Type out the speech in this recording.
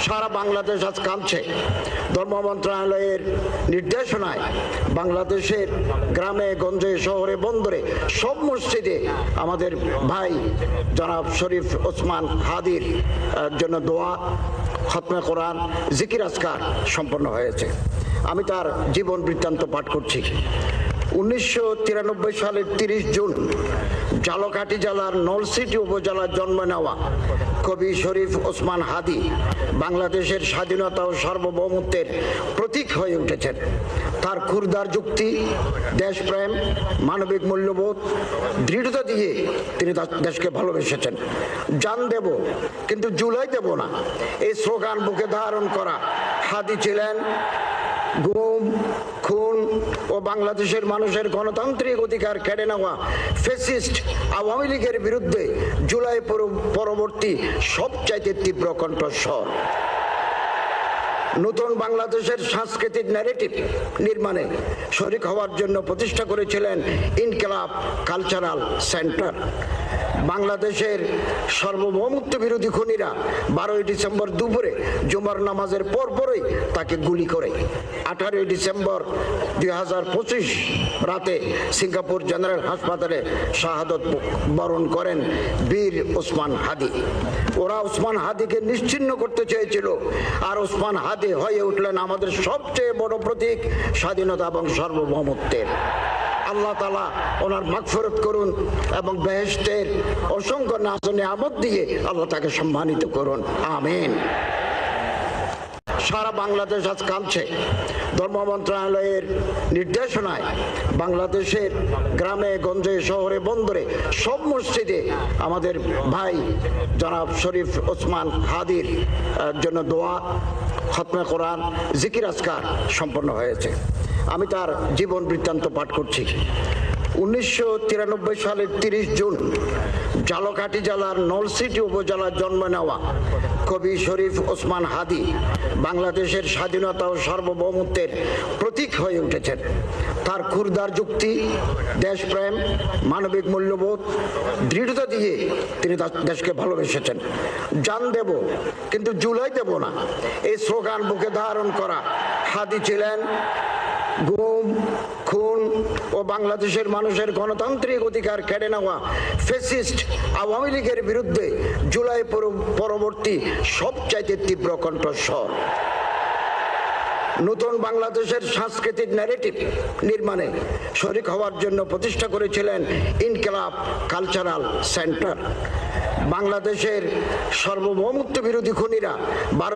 সারা বাংলাদেশ আজ কাঁপছে। ধর্ম মন্ত্রণালয়ের নির্দেশনায় বাংলাদেশের গ্রামে গঞ্জে শহরে বন্দরে সব মসজিদে আমাদের ভাই জনাব শরীফ ওসমান হাদির জন্য দোয়া, খতমে কোরআন, জিকির আজকার সম্পন্ন হয়েছে। আমি তার জীবন বৃত্তান্ত পাঠ করছি। 1993 সালের 30 জুন ঝালকাঠি জেলার নলছিটি উপজেলার জন্ম নেওয়া কবি শরীফ ওসমান হাদি বাংলাদেশের স্বাধীনতা ও সার্বভৌমত্বের প্রতীক হয়ে উঠেছেন। তার ক্ষুরদার যুক্তি, দেশপ্রেম, মানবিক মূল্যবোধ, দৃঢ়তা দিয়ে তিনি দেশকে ভালোবেসেছেন। জান দেব কিন্তু জুলাই দেব না, এই স্লোগান বুকে ধারণ করা হাদি ছিলেন গুম, খুন ও বাংলাদেশের মানুষের গণতান্ত্রিক অধিকার কেড়ে নেওয়া ফ্যাসিস্ট আওয়ামী লীগের বিরুদ্ধে জুলাই পরবর্তী সবচাইতে তীব্র কণ্ঠস্বর। নতুন বাংলাদেশের সাংস্কৃতিক ন্যারেটিভ নির্মাণে শরিক হওয়ার জন্য প্রতিষ্ঠা করেছিলেন ইনকিলাব কালচারাল সেন্টার। বাংলাদেশের সার্বভৌমত্ব বিরোধী খুনিরা 12ই ডিসেম্বর দুপুরে জুমার নামাজের পরপরই তাকে গুলি করে 18ই ডিসেম্বর 2025 রাতে সিঙ্গাপুর জেনারেল হাসপাতালে শাহাদত বরণ করেন বীর ওসমান হাদি। ওরা ওসমান হাদিকে নিশ্চিহ্ন করতে চেয়েছিল, আর ওসমান হাদি হয়ে উঠলেন আমাদের সবচেয়ে বড় প্রতীক স্বাধীনতা এবং সার্বভৌমত্বের। আল্লাহ তাআলা ওনার মাগফিরাত করুন এবং বেহেশতের অসংখ্য নিয়ামত দিয়ে আল্লাহ তাকে সম্মানিত করুন, আমিন। সারা বাংলাদেশ আজ কাঁপছে। ধর্ম মন্ত্রণালয়ের নির্দেশনায় বাংলাদেশের গ্রামে গঞ্জে শহরে বন্দরে সব মসজিদে আমাদের ভাই জনাব শরীফ ওসমান হাদির জন্য দোয়া, খতমে কোরআন, জিকির আজকার সম্পন্ন হয়েছে। আমি তার জীবন বৃত্তান্ত পাঠ করছি। 1993 সালের 30 জুন ঝালকাঠি জেলার নলছিটি উপজেলার জন্ম নেওয়া কবি শরীফ ওসমান হাদি বাংলাদেশের স্বাধীনতা ও সার্বভৌমত্বের প্রতীক হয়ে উঠেছেন। তার ক্ষুরদার যুক্তি, দেশপ্রেম, মানবিক মূল্যবোধ, দৃঢ়তা দিয়ে তিনি দেশকে ভালোবেসেছেন। জান দেব কিন্তু জুলাই দেব না, এই স্লোগান বুকে ধারণ করা হাদি ছিলেন গুম, খুন ও বাংলাদেশের মানুষের গণতান্ত্রিক অধিকার কেড়ে নেওয়া ফ্যাসিস্ট আওয়ামী লীগের বিরুদ্ধে জুলাই পরবর্তী সবচাইতে তীব্র কণ্ঠস্বর। নতুন বাংলাদেশের সাংস্কৃতিক ন্যারেটিভ নির্মাণে শরিক হওয়ার জন্য প্রতিষ্ঠা করেছিলেন ইনকিলাব কালচারাল সেন্টার। বাংলাদেশের সার্বভৌমত্ব বিরোধী খুনিরা